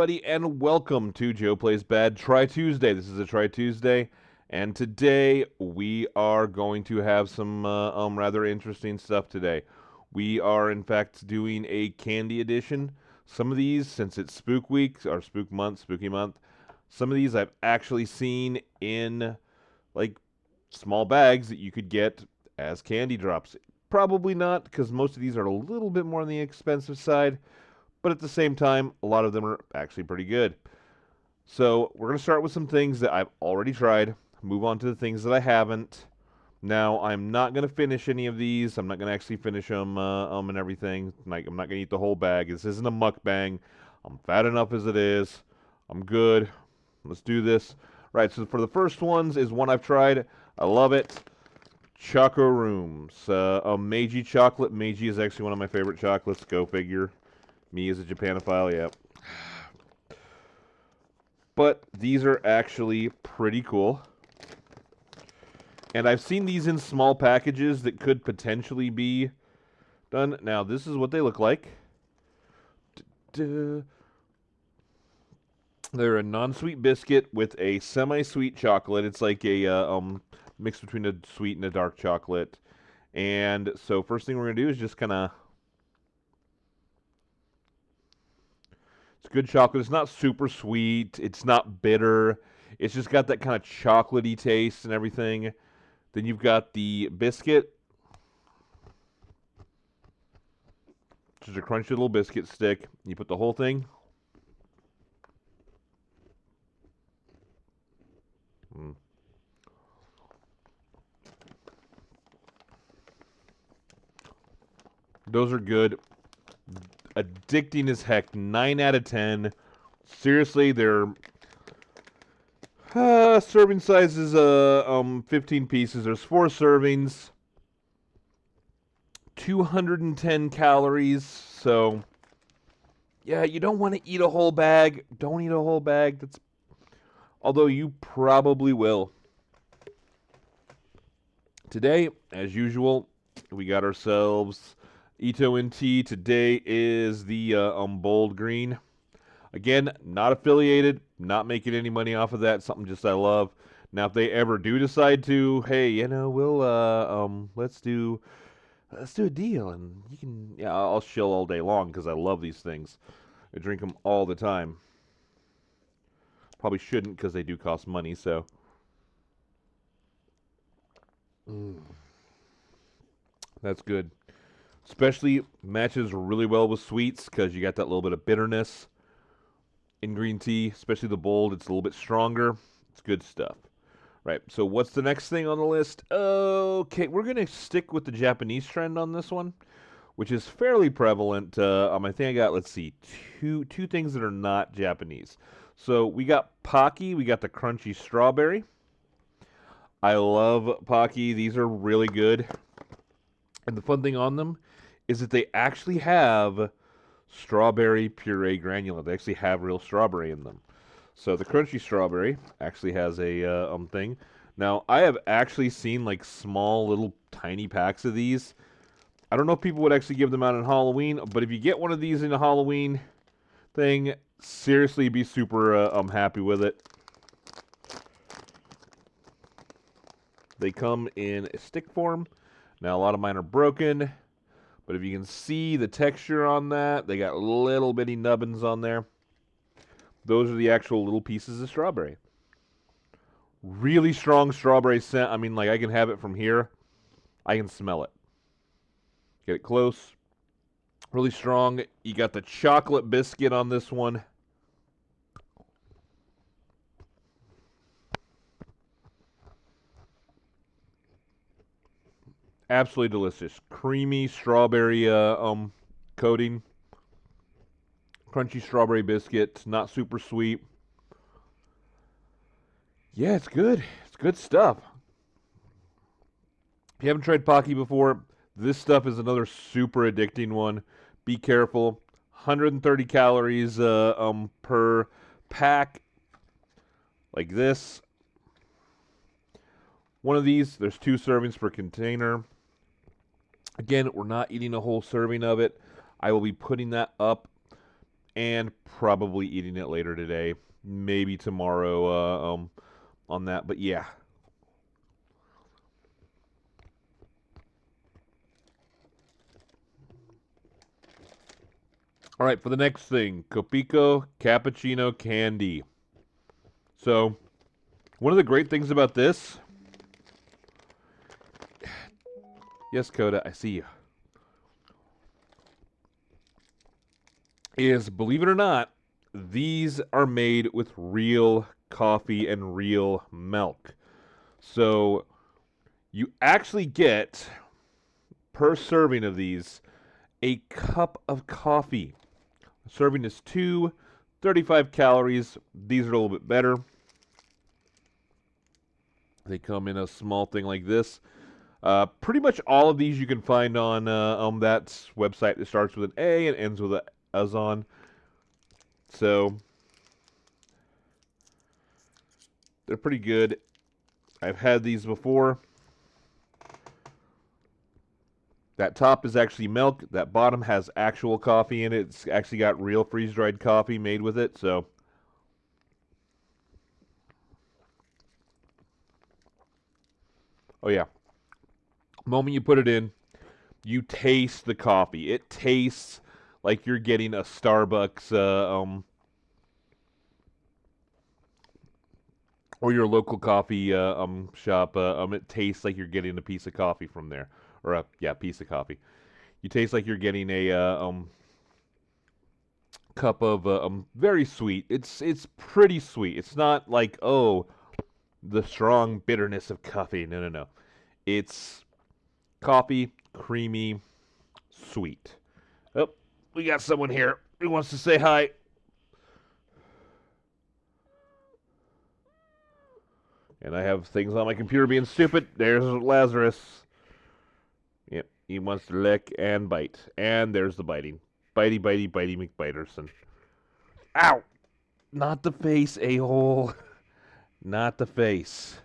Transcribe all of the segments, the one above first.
everybody, and welcome to Joe Plays Bad Try Tuesday. This is a Try Tuesday, and today we are going to have some rather interesting stuff today. We are, in fact, doing a candy edition. Some of these, since it's Spook Week, or Spook Month, Spooky Month, some of these I've actually seen in, like, small bags that you could get as candy drops. Probably not, because most of these are a little bit more on the expensive side. But at the same time, a lot of them are actually pretty good. So we're going to start with some things that I've already tried, move on to the things that I haven't. Now, I'm not going to finish any of these. I'm not going to actually finish them and everything. Like, I'm not going to eat the whole bag. This isn't a mukbang. I'm fat enough as it is. I'm good. Let's do this. Right, so for the first ones is one I've tried. I love it. Choco Rooms. Meiji chocolate. Meiji is actually one of my favorite chocolates. Go figure. Me as a Japanophile, yeah. But these are actually pretty cool. And I've seen these in small packages that could potentially be done. Now, this is what they look like. They're a non-sweet biscuit with a semi-sweet chocolate. It's like a mix between a sweet and a dark chocolate. And so first thing we're going to do is just kind of... It's good chocolate. It's not super sweet. It's not bitter. It's just got that kind of chocolatey taste and everything. Then you've got the biscuit, which is a crunchy little biscuit stick. You put the whole thing. Those are good. Addicting as heck. 9 out of 10. Seriously, their serving size is 15 pieces. There's 4 servings. 210 calories. So, yeah, you don't want to eat a whole bag. Don't eat a whole bag. Although you probably will. Today, as usual, we got ourselves Ito and Tea. Today is the bold green. Again, not affiliated, not making any money off of that. Something just I love. Now, if they ever do decide to, hey, we'll let's do a deal, and you can, yeah, I'll shill all day long because I love these things. I drink them all the time. Probably shouldn't because they do cost money. So. That's good. Especially matches really well with sweets because you got that little bit of bitterness in green tea, especially the bold. It's a little bit stronger. It's good stuff. Right, so what's the next thing on the list? Okay, we're going to stick with the Japanese trend on this one, which is fairly prevalent. I think I got, let's see, two things that are not Japanese. So we got Pocky. We got the crunchy strawberry. I love Pocky. These are really good. And the fun thing on them is that they actually have strawberry puree granule. They actually have real strawberry in them. So the crunchy strawberry actually has a thing. Now, I have actually seen like small little tiny packs of these. I don't know if people would actually give them out on Halloween, but if you get one of these in a Halloween thing, seriously be super happy with it. They come in a stick form. Now, a lot of mine are broken, but if you can see the texture on that, they got little bitty nubbins on there. Those are the actual little pieces of strawberry. Really strong strawberry scent. I mean, like, I can have it from here. I can smell it. Get it close. Really strong. You got the chocolate biscuit on this one. Absolutely delicious. Creamy strawberry coating. Crunchy strawberry biscuit. Not super sweet. Yeah, it's good. It's good stuff. If you haven't tried Pocky before, this stuff is another super addicting one. Be careful. 130 calories per pack. Like this. One of these, there's 2 servings per container. Again, we're not eating a whole serving of it. I will be putting that up and probably eating it later today, maybe tomorrow on that. But yeah. All right, for the next thing, Copico Cappuccino Candy. So, one of the great things about this, yes, Coda, I see you, is, believe it or not, these are made with real coffee and real milk. So, you actually get, per serving of these, a cup of coffee. A serving is 35 calories. These are a little bit better. They come in a small thing like this. Pretty much all of these you can find on that website that starts with an A and ends with a Azon. So they're pretty good. I've had these before. That top is actually milk. That bottom has actual coffee in it. It's actually got real freeze-dried coffee made with it. So, oh yeah. The moment you put it in, you taste the coffee. It tastes like you're getting a Starbucks or your local coffee shop. It tastes like you're getting a piece of coffee from there, or a piece of coffee. You taste like you're getting a cup of very sweet. It's pretty sweet. It's not like, oh, the strong bitterness of coffee. No, no, no. It's coffee, creamy, sweet. Oh, we got someone here who wants to say hi. And I have things on my computer being stupid. There's Lazarus. Yep, he wants to lick and bite. And there's the biting. Bitey, bitey, bitey McBiterson. Ow! Not the face, a-hole. Not the face.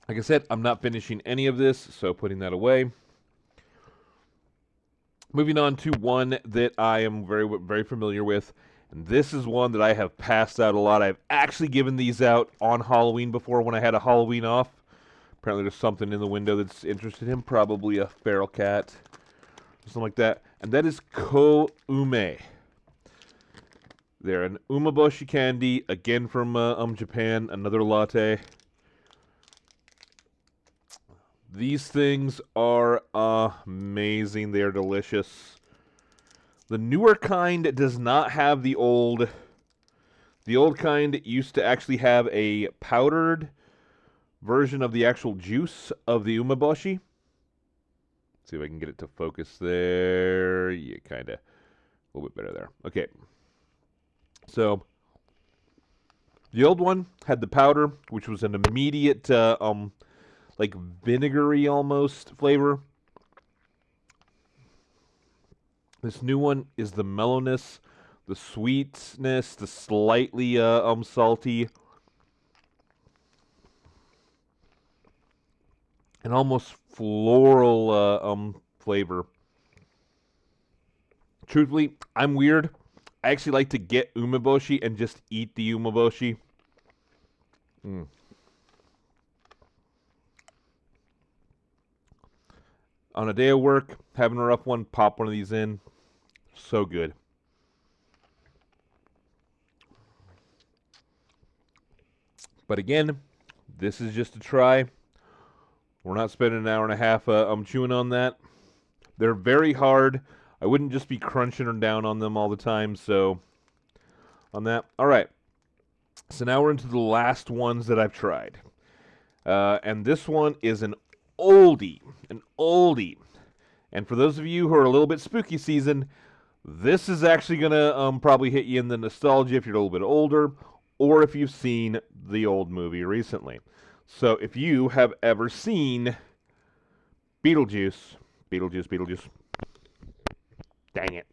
Like I said, I'm not finishing any of this, so putting that away. Moving on to one that I am very, very familiar with. And this is one that I have passed out a lot. I've actually given these out on Halloween before when I had a Halloween off. Apparently there's something in the window that's interested in. Probably a feral cat. Something like that. And that is Ko-ume. They're an umeboshi candy. Again from Japan. Another latte. These things are amazing. They are delicious. The newer kind does not have the old. The old kind used to actually have a powdered version of the actual juice of the umeboshi. Let's see if I can get it to focus there. Yeah, kind of. A little bit better there. Okay. So, the old one had the powder, which was an immediate, like vinegary almost flavor. This new one is the mellowness, the sweetness, the slightly salty, and almost floral flavor. Truthfully, I'm weird. I actually like to get umeboshi and just eat the umeboshi. On a day of work, having a rough one, pop one of these in. So good. But again, this is just a try. We're not spending an hour and a half chewing on that. They're very hard. I wouldn't just be crunching them down on them all the time, so on that. All right. So now we're into the last ones that I've tried. And this one is an oldie. An oldie. And for those of you who are a little bit spooky season, this is actually going to probably hit you in the nostalgia if you're a little bit older, or if you've seen the old movie recently. So if you have ever seen Beetlejuice, dang it,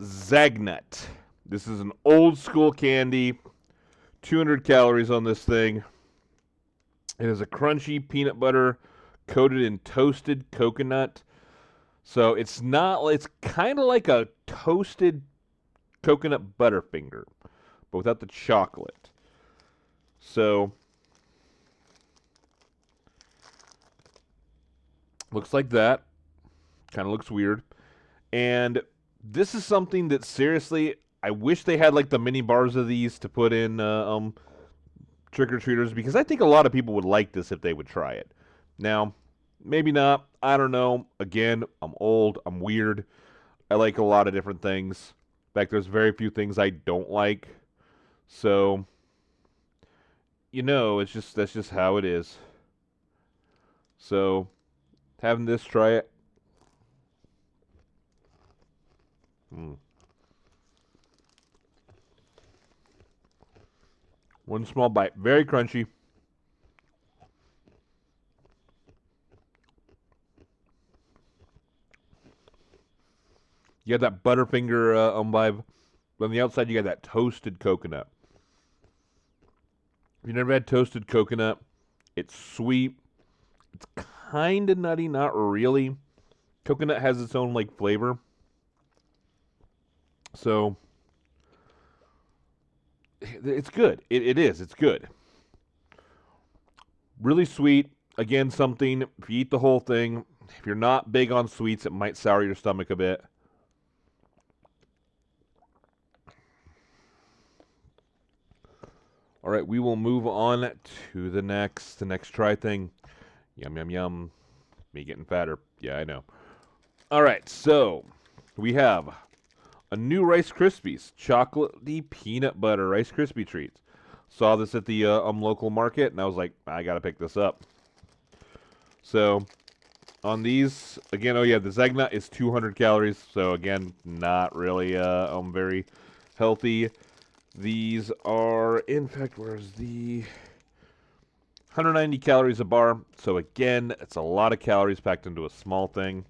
Zagnut. This is an old school candy, 200 calories on this thing. It is a crunchy peanut butter coated in toasted coconut. So it's not, it's kind of like a toasted coconut Butterfinger, but without the chocolate. So looks like that. Kind of looks weird. And this is something that seriously, I wish they had like the mini bars of these to put in trick or treaters, because I think a lot of people would like this if they would try it. Now, maybe not. I don't know. Again, I'm old. I'm weird. I like a lot of different things. In fact, there's very few things I don't like. So, it's just that's just how it is. So, having this, try it. Mm. One small bite, very crunchy. You got that Butterfinger vibe. But on the outside, you got that toasted coconut. If you never had toasted coconut, it's sweet. It's kind of nutty, not really. Coconut has its own like flavor. So it's good. It is. It's good. Really sweet. Again, something, if you eat the whole thing, if you're not big on sweets, it might sour your stomach a bit. All right, we will move on to the next try thing. Yum, yum, yum. Me getting fatter. Yeah, I know. All right, so we have a new Rice Krispies, chocolatey peanut butter Rice Krispie treats. Saw this at the local market, and I was like, I gotta pick this up. So on these, again, oh yeah, the Zegna is 200 calories, so again, not really very healthy. These are, in fact, where's the 190 calories a bar? So again, it's a lot of calories packed into a small thing.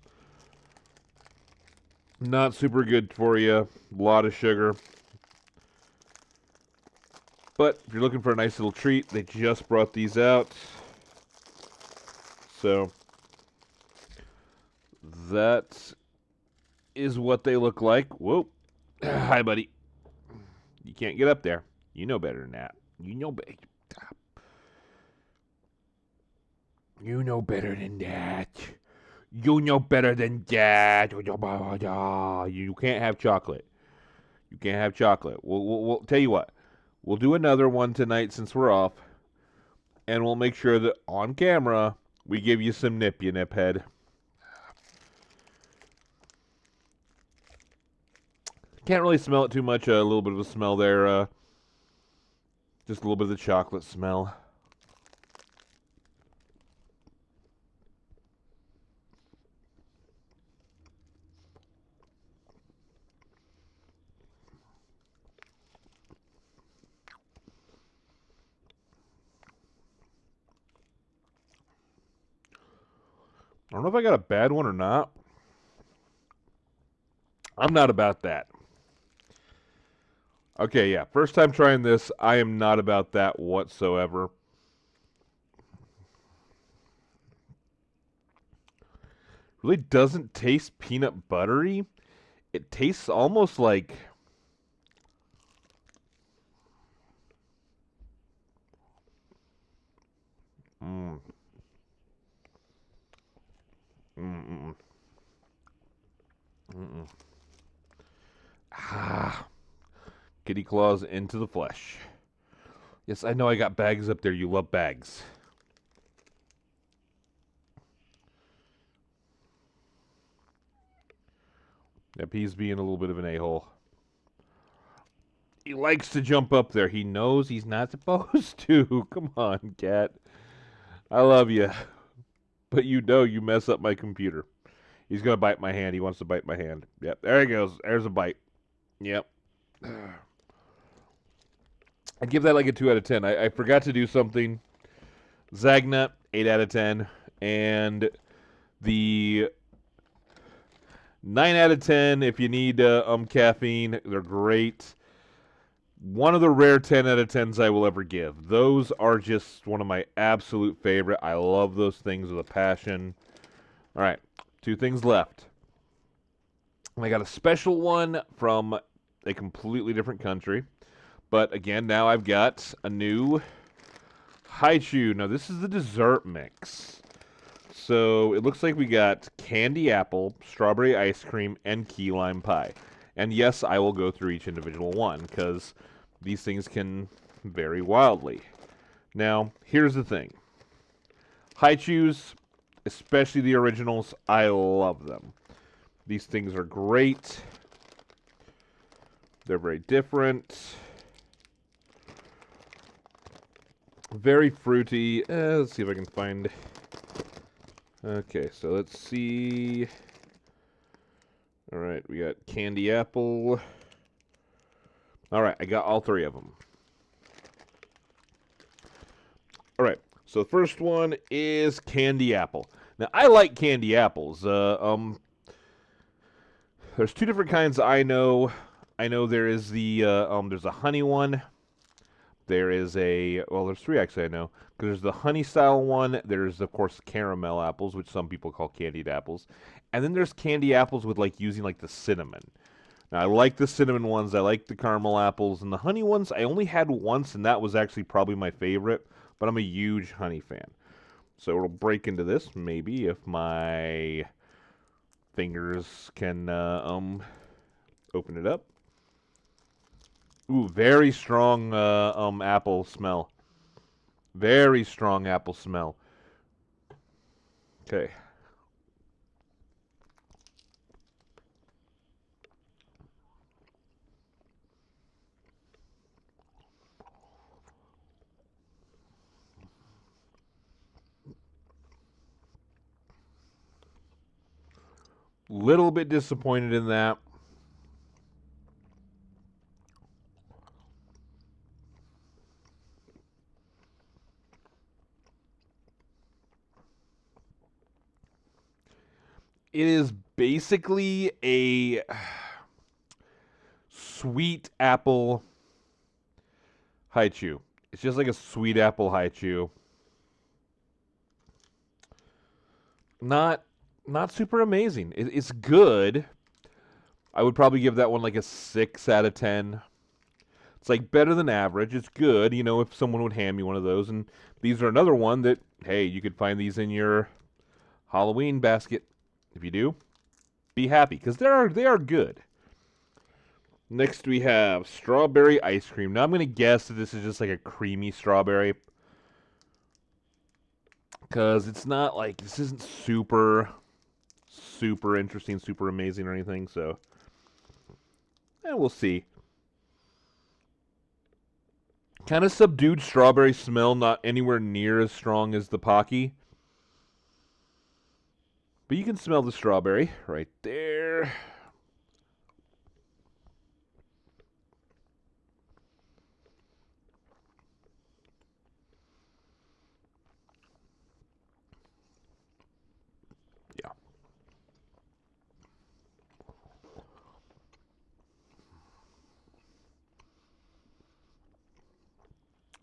Not super good for you. A lot of sugar. But if you're looking for a nice little treat, they just brought these out. So that is what they look like. Whoa. Hi, buddy. You can't get up there. You know better than that. You know better. You know better than that. You know better than that. You can't have chocolate. You can't have chocolate. We'll tell you what. We'll do another one tonight since we're off, and we'll make sure that on camera we give you some nip, you nip head. Can't really smell it too much. A little bit of a smell there. Just a little bit of the chocolate smell. I don't know if I got a bad one or not. I'm not about that. Okay, yeah. First time trying this. I am not about that whatsoever. Really doesn't taste peanut buttery. It tastes almost like... Mm. Mm-mm. Mm-mm. Ah. Kitty claws into the flesh. Yes, I know I got bags up there. You love bags. Yep, he's being a little bit of an a-hole. He likes to jump up there. He knows he's not supposed to. Come on, cat. I love you. But you know you mess up my computer. He's going to bite my hand. He wants to bite my hand. Yep, there he goes. There's a bite. Yep. I'd give that like a 2 out of 10. I forgot to do something. Zagnut, 8 out of 10. And the 9 out of 10 if you need caffeine. They're great. One of the rare 10 out of 10s I will ever give. Those are just one of my absolute favorite. I love those things with a passion. All right, 2 things left. I got a special one from a completely different country. But again, now I've got a new Haichu. Now, this is the dessert mix. So it looks like we got candy apple, strawberry ice cream, and key lime pie. And yes, I will go through each individual one because these things can vary wildly. Now, here's the thing. Haichus, especially the originals, I love them. These things are great. They're very different. Very fruity. Let's see if I can find... Okay, so let's see. Alright, we got candy apple. Alright, I got all 3 of them. Alright, so the first one is candy apple. Now, I like candy apples. There's 2 different kinds I know. I know there is the, there's a honey one. There is a, well, there's 3 actually I know. Because there's the honey style one. There's, of course, caramel apples, which some people call candied apples. And then there's candy apples with, like, using, like, the cinnamon. Now, I like the cinnamon ones. I like the caramel apples. And the honey ones, I only had once, and that was actually probably my favorite. But I'm a huge honey fan. So it'll break into this, maybe, if my fingers can, open it up. Ooh, very strong apple smell. Very strong apple smell. Okay. Little bit disappointed in that. It is basically a sweet apple haichu. It's just like a sweet apple haichu. Not super amazing. It's good. I would probably give that one like a 6 out of 10. It's like better than average. It's good, you know, if someone would hand me one of those. And these are another one that, hey, you could find these in your Halloween basket. If you do, be happy, because they are good. Next we have strawberry ice cream. Now I'm going to guess that this is just like a creamy strawberry. Because it's not like, this isn't super interesting, super amazing or anything, so. We'll see. Kind of subdued strawberry smell, not anywhere near as strong as the Pocky. But you can smell the strawberry right there. Yeah.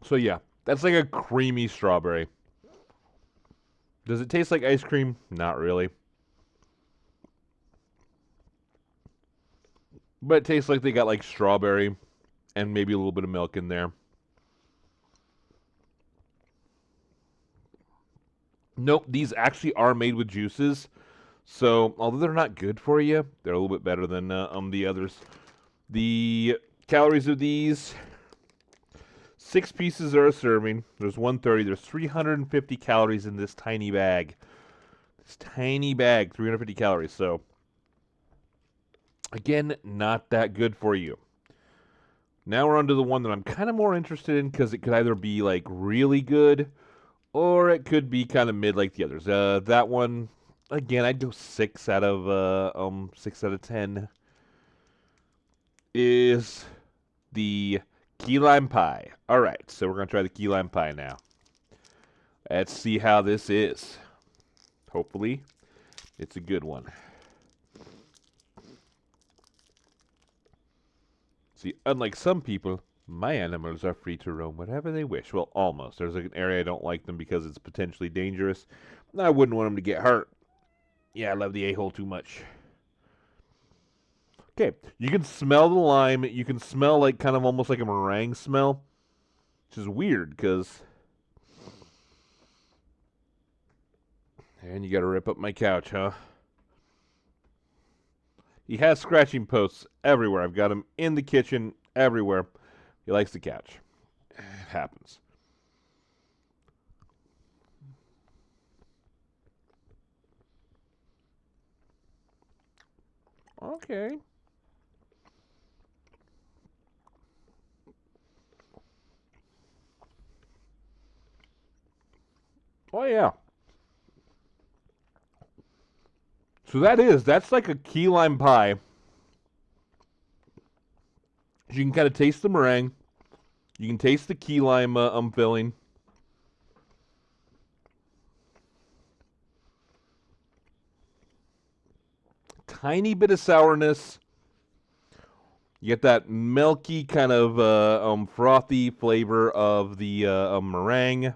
So yeah, that's like a creamy strawberry. Does it taste like ice cream? Not really. But it tastes like they got like strawberry and maybe a little bit of milk in there. Nope, these actually are made with juices. So, although they're not good for you, they're a little bit better than the others. The calories of these, 6 pieces are a serving. There's 130. There's 350 calories in this tiny bag. This tiny bag, 350 calories. So, again, not that good for you. Now we're on to the one that I'm kind of more interested in because it could either be like really good or it could be kind of mid like the others. That one, again, I'd go 6 out of 6 out of 10. Is the key lime pie. All right, so we're gonna try the key lime pie now. Let's see how this is. Hopefully, it's a good one. See, unlike some people, My animals are free to roam wherever they wish. Well, almost. There's an area I don't like them because it's potentially dangerous. I wouldn't want them to get hurt. Yeah, I love the a-hole too much. Okay, you can smell the lime. You can smell like kind of almost like a meringue smell, which is weird because. And you got to rip up my couch, huh? He has scratching posts everywhere. I've got him in the kitchen, everywhere. He likes the couch. It happens. Okay. Oh, yeah. So that's like a key lime pie. You can kind of taste the meringue. You can taste the key lime filling. Tiny bit of sourness. You get that milky kind of frothy flavor of the meringue.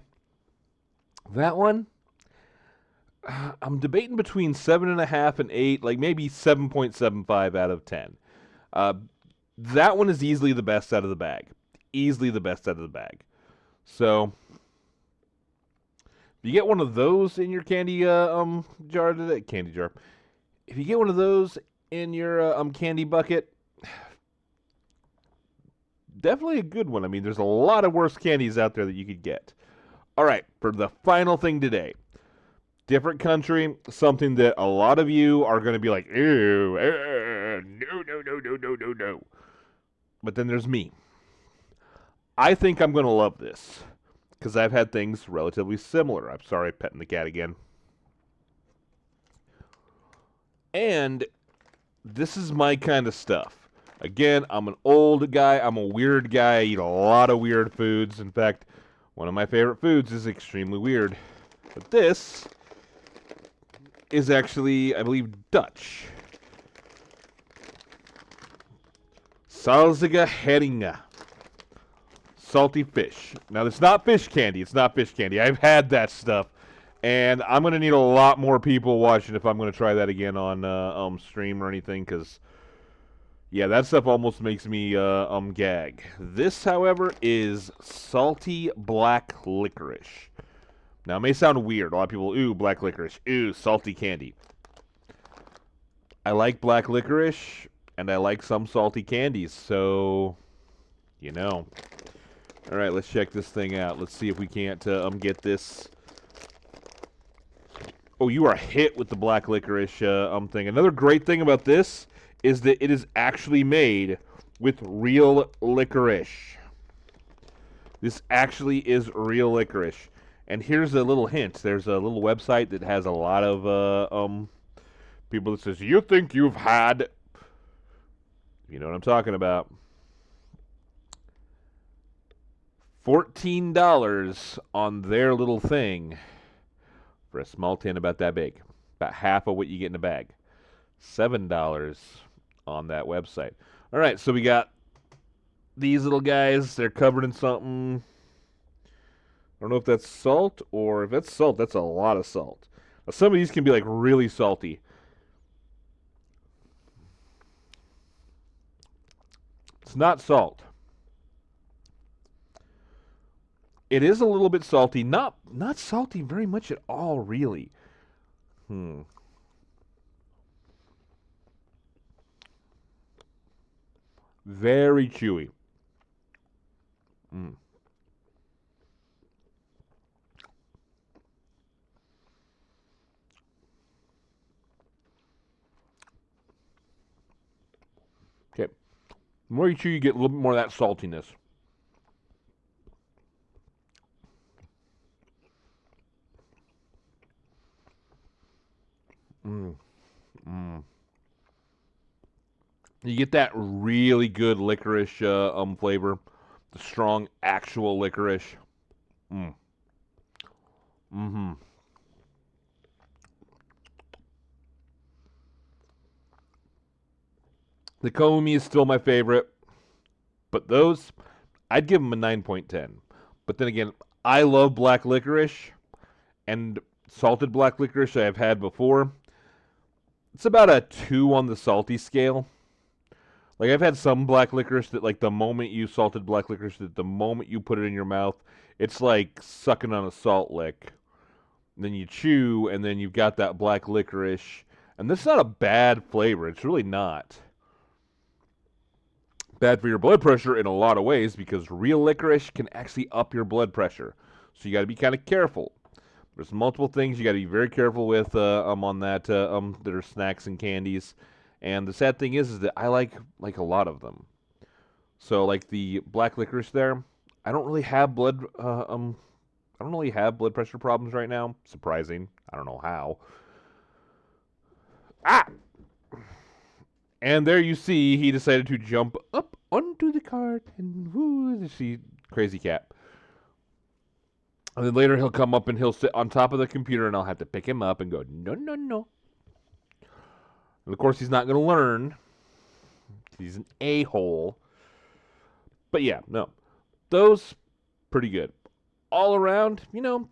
That one, I'm debating between 7.5 and 8, like maybe 7.75 out of 10. Uh, that one is easily the best out of the bag. Easily the best out of the bag. So, if you get one of those in your candy jar today, candy jar. If you get one of those in your candy bucket, definitely a good one. I mean, there's a lot of worse candies out there that you could get. All right, for the final thing today. Different country, something that a lot of you are going to be like, ew, no, no, no, no, no, no, no. But then there's me. I think I'm going to love this because I've had things relatively similar. I'm sorry, petting the cat again. And this is my kind of stuff. Again, I'm an old guy. I'm a weird guy. I eat a lot of weird foods. In fact, one of my favorite foods is extremely weird. But this is actually, I believe, Dutch. Salzige Heringa. Salty fish. Now, it's not fish candy. It's not fish candy. I've had that stuff. And I'm going to need a lot more people watching if I'm going to try that again on stream or anything. Because, yeah, that stuff almost makes me gag. This, however, is salty black licorice. Now, it may sound weird. A lot of people, ooh, black licorice. Ooh, salty candy. I like black licorice, and I like some salty candies, so, you know. All right, let's check this thing out. Let's see if we can't get this. Oh, you are hit with the black licorice thing. Another great thing about this is that it is actually made with real licorice. This actually is real licorice. And here's a little hint. There's a little website that has a lot of people that says, you think you've had... You know what I'm talking about. $14 on their little thing for a small tin about that big. About half of what you get in a bag. $7 on that website. All right, so we got these little guys. They're covered in something. I don't know if that's salt or if that's salt, that's a lot of salt. Now, some of these can be like really salty. It's not salt. It is a little bit salty. Not salty very much at all, really. Very chewy. Okay. The more you chew, you get a little bit more of that saltiness. You get that really good licorice flavor. The strong actual licorice. The Komi is still my favorite. But those, I'd give them a 9.10. But then again, I love black licorice, and salted black licorice I've had before. It's about a 2 on the salty scale. Like, I've had some black licorice that, like, the moment you salted black licorice, that the moment you put it in your mouth, it's like sucking on a salt lick. And then you chew, and then you've got that black licorice. And this is not a bad flavor. It's really not. Bad for your blood pressure in a lot of ways, because real licorice can actually up your blood pressure. So you got to be kind of careful. There's multiple things you got to be very careful with on that that are snacks and candies. And the sad thing is that I like a lot of them. So like the black licorice there, I don't really have I don't really have blood pressure problems right now. Surprising. I don't know how. Ah! And there you see he decided to jump up onto the cart and woo, see crazy cat. And then later he'll come up and he'll sit on top of the computer and I'll have to pick him up and go, no, no, no. And of course he's not going to learn. He's an a-hole. But yeah, no. Those, pretty good. All around,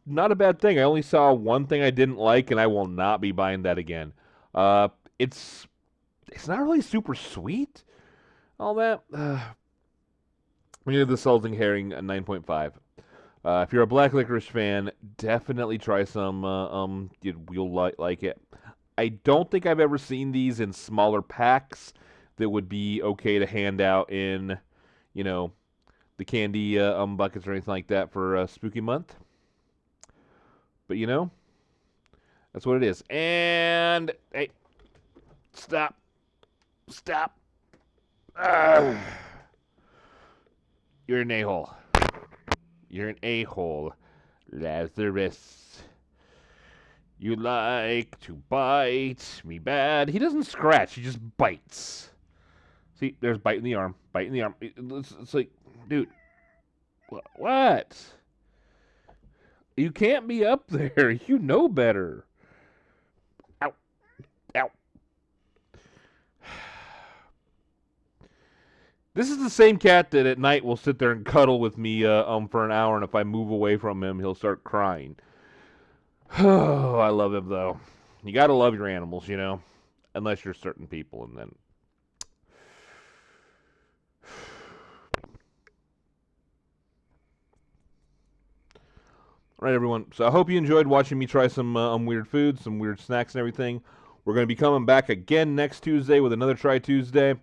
not a bad thing. I only saw one thing I didn't like and I will not be buying that again. It's not really super sweet. All that. We give the salting herring a 9.5. If you're a black licorice fan, definitely try some. You'll like it. I don't think I've ever seen these in smaller packs that would be okay to hand out in, the candy buckets or anything like that for Spooky Month. But that's what it is. And hey, stop. You're an a-hole. You're an a-hole, Lazarus. You like to bite me bad. He doesn't scratch, he just bites. See, there's biting the arm. It's like, dude, what? You can't be up there. You know better. Ow. Ow. This is the same cat that at night will sit there and cuddle with me for an hour, and if I move away from him, he'll start crying. Oh, I love him, though. You gotta love your animals, unless you're certain people, and then... All right, everyone. So I hope you enjoyed watching me try some weird foods, some weird snacks and everything. We're going to be coming back again next Tuesday with another Try Tuesday.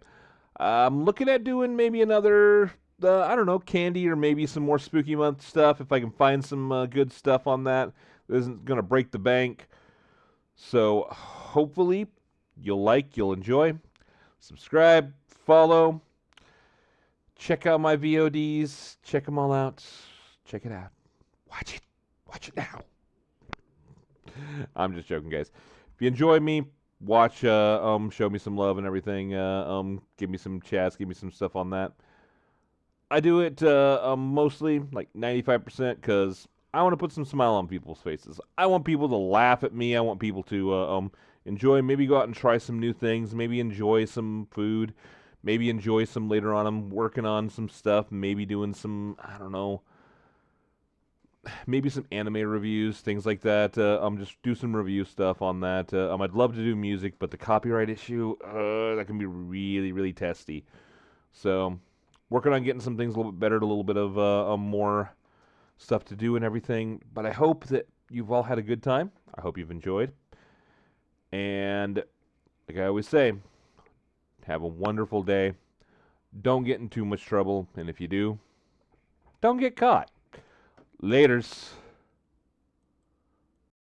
I'm looking at doing maybe another, I don't know, candy or maybe some more Spooky Month stuff if I can find some good stuff on that isn't going to break the bank. So hopefully you'll enjoy. Subscribe, follow, check out my VODs, check them all out. Check it out. Watch it now. I'm just joking, guys. If you enjoy me, watch, show me some love and everything. Give me some chats, give me some stuff on that. I do it mostly, like 95%, because I want to put some smile on people's faces. I want people to laugh at me. I want people to enjoy, maybe go out and try some new things, maybe enjoy some food, maybe enjoy some later on. I'm working on some stuff, maybe doing some, I don't know, maybe some anime reviews, things like that. Just do some review stuff on that. I'd love to do music, but the copyright issue, that can be really, really testy. So, working on getting some things a little bit better, a little bit of more stuff to do and everything. But I hope that you've all had a good time. I hope you've enjoyed. And, like I always say, have a wonderful day. Don't get in too much trouble. And if you do, don't get caught. Laters.